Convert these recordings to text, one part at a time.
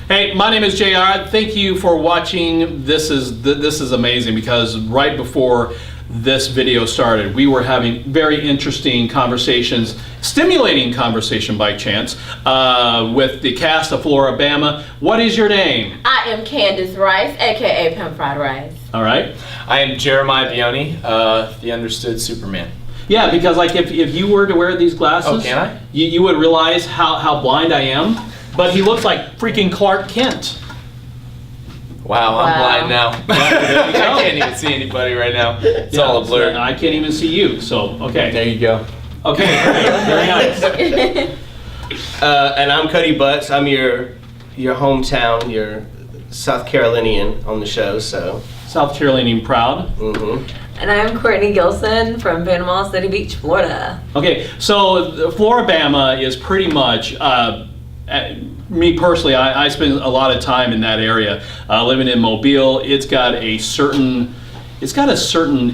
Hey, my name is JR. Thank you for watching. This is amazing because right before this video started, we were having very interesting conversations, stimulating conversation by chance, with the cast of Floridabama. What is your name? I am Candace Rice, aka Pimp Fried Rice. All right. I am Jeremiah Bioni, the understood Superman. Yeah, because like if you were to wear these glasses, Oh, can I? You would realize how blind I am. But he looks like freaking Clark Kent. Wow, I'm blind now. I can't even see anybody right now. It's all a blur. I can't even see you, so, okay. There you go. Okay, very nice. And I'm Cody Butts. I'm your hometown, your South Carolinian on the show, so. South Carolinian proud. Mm-hmm. And I'm Courtney Gilson from Panama City Beach, Florida. Okay, so Floridabama is pretty much, me personally, I spend a lot of time in that area, living in Mobile. It's got a certain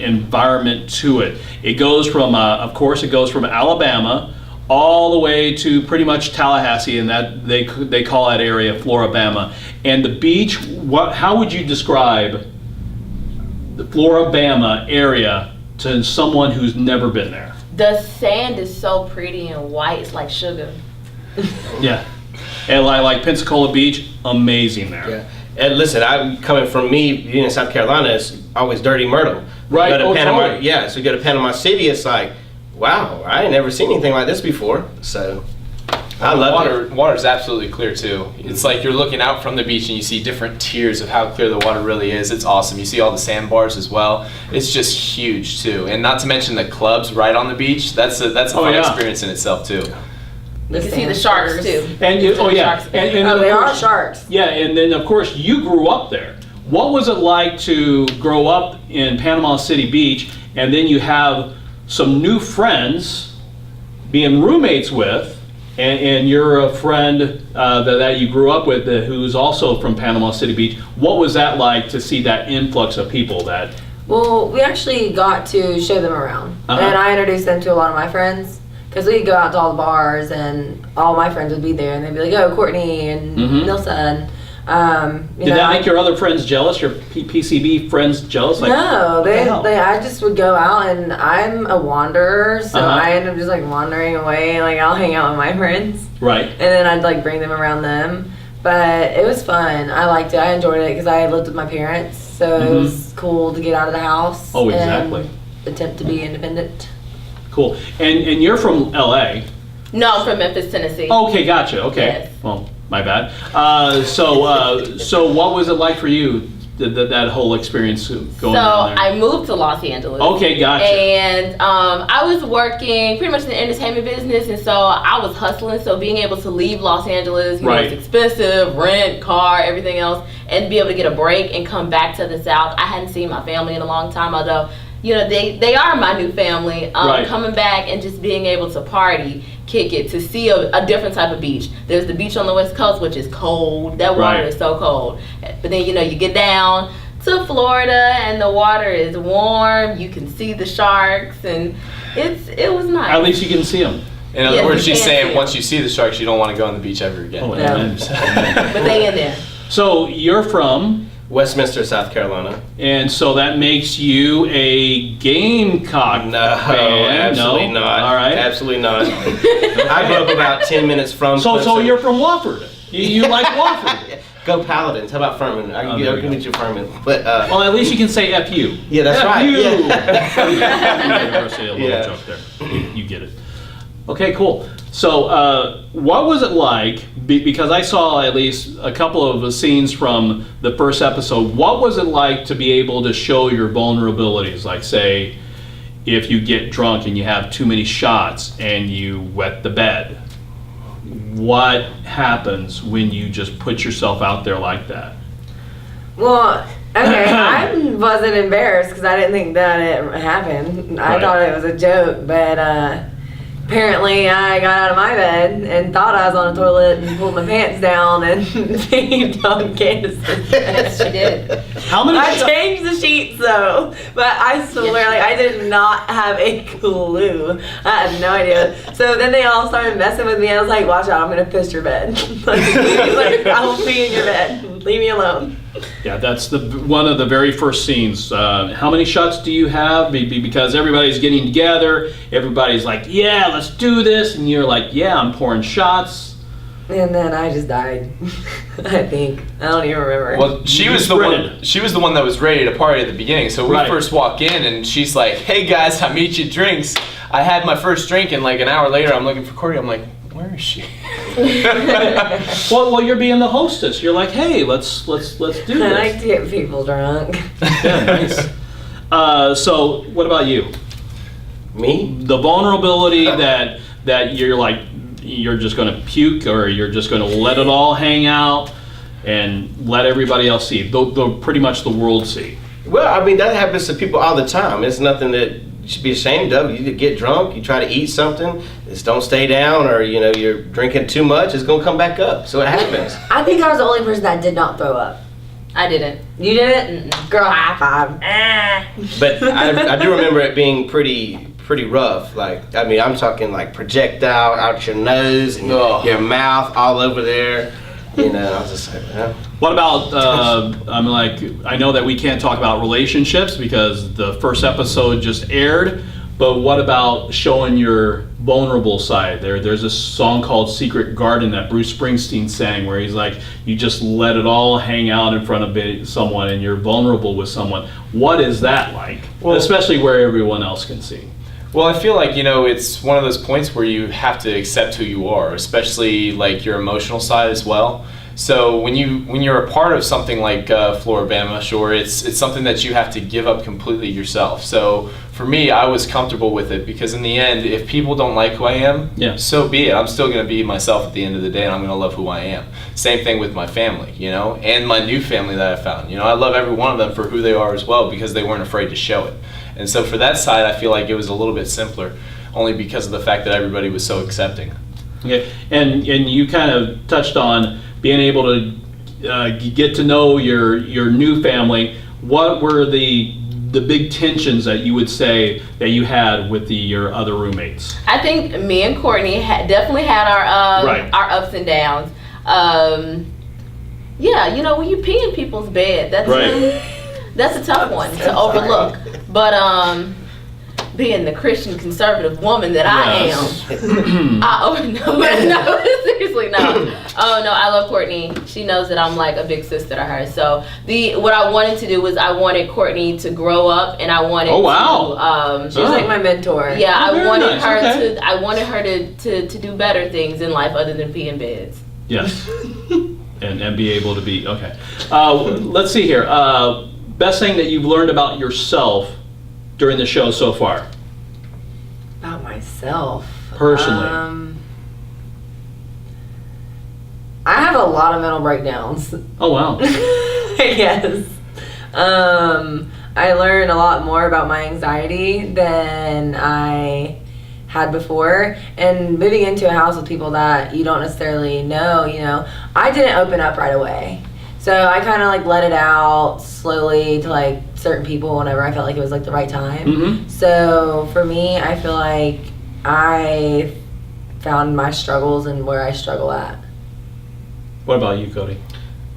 environment to it. It goes from, of course, it goes from Alabama all the way to pretty much Tallahassee, and that they call that area Floridabama. And the beach, how would you describe the Floridabama area to someone who's never been there? The sand is so pretty and white, it's like sugar. Yeah. And like Pensacola Beach, amazing there. Yeah. And listen, I'm coming from me being in South Carolina, it's always dirty Myrtle. Right. You go to Panama, totally. yeah, so you go to Panama City, it's like, wow, I ain't never seen anything like this before. So I love it. Water's absolutely clear too. It's like you're looking out from the beach and you see different tiers of how clear the water really is. It's awesome. You see all the sandbars as well. It's just huge too. And not to mention the clubs right on the beach. That's a fun experience in itself too. You can see the sharks too. And They are sharks. Yeah, and then of course you grew up there. What was it like to grow up in Panama City Beach, and then you have some new friends being roommates with, and you're a friend that you grew up with who's also from Panama City Beach. What was that like to see that influx of people that? Well, we actually got to show them around. And I introduced them to a lot of my friends. Because we'd go out to all the bars and all my friends would be there and they'd be like, oh, Courtney and Nilsa. And, Did that make your other friends jealous, your PCB friends jealous? Like, no, I just would go out and I'm a wanderer, so I end up just like wandering away. Like I'll hang out with my friends. Right. And then I'd like bring them around them. But it was fun. I liked it. I enjoyed it because I had lived with my parents. So it was cool to get out of the house. Oh, exactly. And attempt to be independent. Cool. And you're from LA. No, I'm from Memphis, Tennessee. Okay, gotcha. Okay. Yes. Well, my bad. So what was it like for you, that whole experience going down there? I moved to Los Angeles. Okay, gotcha. And I was working pretty much in the entertainment business, and so I was hustling. So being able to leave Los Angeles, you know, it's expensive, rent, car, everything else, and be able to get a break and come back to the South. I hadn't seen my family in a long time, although, you know, they are my new family. Coming back and just being able to party, kick it, to see a different type of beach. There's the beach on the West Coast, which is cold. That water is so cold. But then, you know, you get down to Florida and the water is warm. You can see the sharks, and it was nice. At least you can see them. In other words, she's saying once you see the sharks, you don't want to go on the beach ever again. Oh, yeah. But they in there. So you're from Westminster, South Carolina. And so that makes you a Gamecock No, fan. absolutely not. All right. Absolutely not. I grew up about 10 minutes from So Clemson. you're from Wofford. You like Wofford. Go Paladins. How about Furman? I can meet you Furman. But well, at least you can say FU. yeah, that's right. Yeah. University, a little joke there. You get it. Okay, cool. So what was it like, because I saw at least a couple of scenes from the first episode, what was it like to be able to show your vulnerabilities? Like, say, if you get drunk and you have too many shots and you wet the bed, what happens when you just put yourself out there like that? Well, okay, I wasn't embarrassed because I didn't think that it happened. I thought it was a joke, but apparently I got out of my bed and thought I was on a toilet and pulled my pants down and peed on Candace's bed. She did. How many? I changed the sheets though, but I swear, like, I did not have a clue. I had no idea. So then they all started messing with me. I was like, watch out, I'm gonna piss your bed. like, I will pee in your bed. Leave me alone. Yeah, that's one of the very first scenes. How many shots do you have? Because everybody's getting together. Everybody's like, yeah, let's do this. And you're like, yeah, I'm pouring shots. And then I just died. I think. I don't even remember. Well, she was the one that was ready to party at the beginning. So we first walk in and she's like, "Hey guys, I made you drinks." I had my first drink and like an hour later I'm looking for Courtney. I'm like, where is she? well, you're being the hostess. You're like, hey, let's do this. I like to get people drunk. Yeah, nice. So, what about you? Me? The vulnerability that you're like, you're just going to puke, or you're just going to let it all hang out and let everybody else see, pretty much the world see. Well, I mean, that happens to people all the time. It's nothing that you should be ashamed of. You get drunk, you try to eat something, just don't stay down, or you're drinking too much, it's gonna come back up. So it happens. I think I was the only person that did not throw up. I didn't. You didn't? Mm-mm. Girl, high five. But I do remember it being pretty rough. Like, I mean, I'm talking like projectile out your nose and your mouth all over there. I was just like, well. What about, I know that we can't talk about relationships because the first episode just aired, but what about showing your vulnerable side? There's a song called Secret Garden that Bruce Springsteen sang where he's like, you just let it all hang out in front of someone and you're vulnerable with someone. What is that like? Well, especially where everyone else can see. Well, I feel like, it's one of those points where you have to accept who you are, especially like your emotional side as well. So when you're a part of something like Floridabama Shore, it's something that you have to give up completely yourself. So for me, I was comfortable with it because in the end, if people don't like who I am, so be it. I'm still going to be myself at the end of the day, and I'm going to love who I am. Same thing with my family, and my new family that I found. I love every one of them for who they are as well because they weren't afraid to show it. And so for that side, I feel like it was a little bit simpler, only because of the fact that everybody was so accepting. Okay, and you kind of touched on being able to get to know your new family. What were the big tensions that you would say that you had with your other roommates? I think me and Courtney definitely had our ups and downs. When you pee in people's bed, that's a tough one to overlook. But being the Christian conservative woman that I am, no, seriously, no. Oh no, I love Courtney. She knows that I'm like a big sister to her. So what I wanted to do was I wanted Courtney to grow up, and I wanted she was like my mentor. Yeah, I wanted her to do better things in life other than pee in beds. Yes, and be able to be okay. Let's see here. Best thing that you've learned about yourself during the show so far? About myself. Personally. I have a lot of mental breakdowns. Oh, wow. I guess. I learned a lot more about my anxiety than I had before. And moving into a house with people that you don't necessarily know, I didn't open up right away. So I kind of like let it out slowly to like certain people whenever I felt like it was like the right time. Mm-hmm. So for me, I feel like I found my struggles and where I struggle at. What about you, Cody?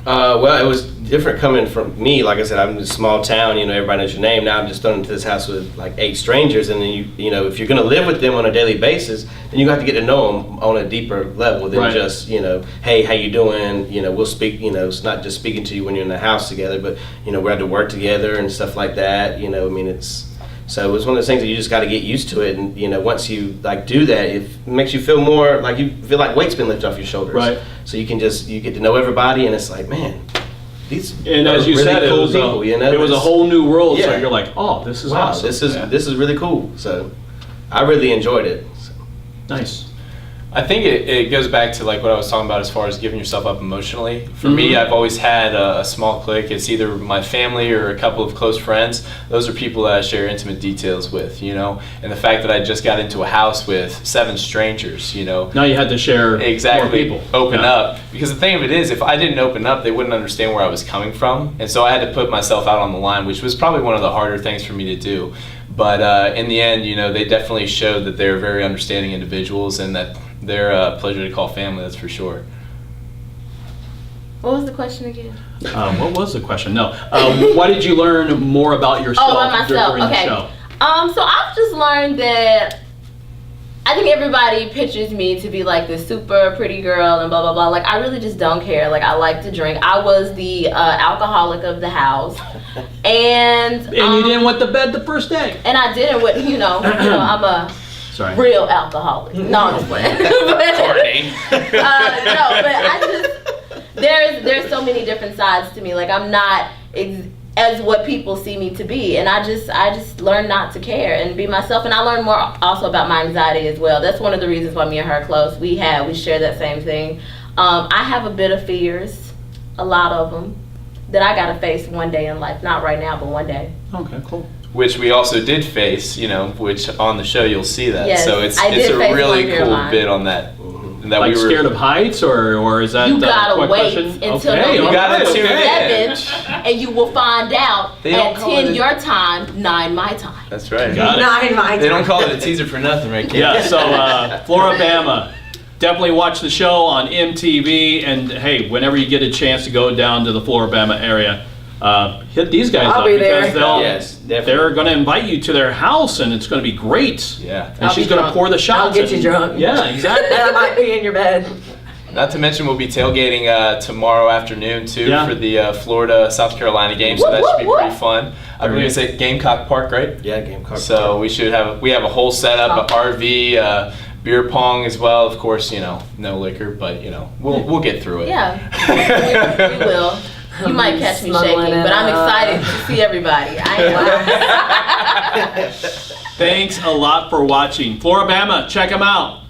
Well, it was different coming from me. Like I said, I'm in a small town, everybody knows your name. Now I'm just thrown into this house with like 8 strangers, and then if you're going to live with them on a daily basis, then you have to get to know them on a deeper level than just, hey, how you doing? We'll speak, it's not just speaking to you when you're in the house together, but, we have to work together and stuff like that. So it's one of those things that you just got to get used to it, and once you like do that, it makes you feel more like you feel like weight's been lifted off your shoulders. Right. So you get to know everybody, and it's like, man, these and as you really said, cool people. It was a whole new world. Yeah. So you're like, oh, this is awesome. This is really cool. So I really enjoyed it. So. Nice. I think it goes back to like what I was talking about as far as giving yourself up emotionally. For me, I've always had a small clique. It's either my family or a couple of close friends. Those are people that I share intimate details with, you know. And the fact that I just got into a house with 7 strangers, you know. Now you had to share exactly more people. Open up, because the thing of it is, if I didn't open up, they wouldn't understand where I was coming from, and so I had to put myself out on the line, which was probably one of the harder things for me to do. But in the end, you know, they definitely showed that they're very understanding individuals and that they're a pleasure to call family, that's for sure. What was the question again? What was the question? No. What did you learn more about yourself, about myself. during Okay. the show? So I've just learned that I think everybody pictures me to be like this super pretty girl and blah blah blah. Like I really just don't care. Like I like to drink. I was the alcoholic of the house, and you didn't wet the bed the first day. And I didn't with I'm a Sorry. real alcoholic. No, I'm just playing. Courtney. No, but I just there's so many different sides to me. Like I'm not as what people see me to be, and I just learned not to care and be myself. And I learned more also about my anxiety as well. That's one of the reasons why me and her are close. We share that same thing. I have a bit of fears, a lot of them, that I gotta face one day in life. Not right now, but one day. Okay, cool. Which we also did face, you know, which on the show you'll see that. Yes, so it's I did a face really one fear cool of mine. bit on that. That Like we were scared of heights, or is that You gotta quick wait question? until Okay, November You gotta okay, tune okay. in. 7, and you will find out They don't at call 10 it- your time, 9 my time. That's right. Got it. 9 my They don't time. call it a teaser for nothing, right, kid? Yeah, so Floridabama, definitely watch the show on MTV, and hey, whenever you get a chance to go down to the Floridabama area, hit these guys I'll up be there. because Yes, definitely. they're going to invite you to their house, and it's going to be great. Yeah. And I'll she's be going to drunk. pour the shots. I'll get you and- drunk. Yeah, exactly. And I might be in your bed. Not to mention we'll be tailgating tomorrow afternoon too Yeah. for the Florida South Carolina game, so that should be pretty fun. I believe it's at Gamecock Park, right? Yeah, Gamecock. So we have a whole setup, a RV, beer pong as well. Of course, you know, no liquor, but you know, we'll get through it. Yeah, we will. You might catch me Smuggling shaking, it but I'm up. excited to see everybody. I am. Thanks a lot for watching. Floridabama, check them out.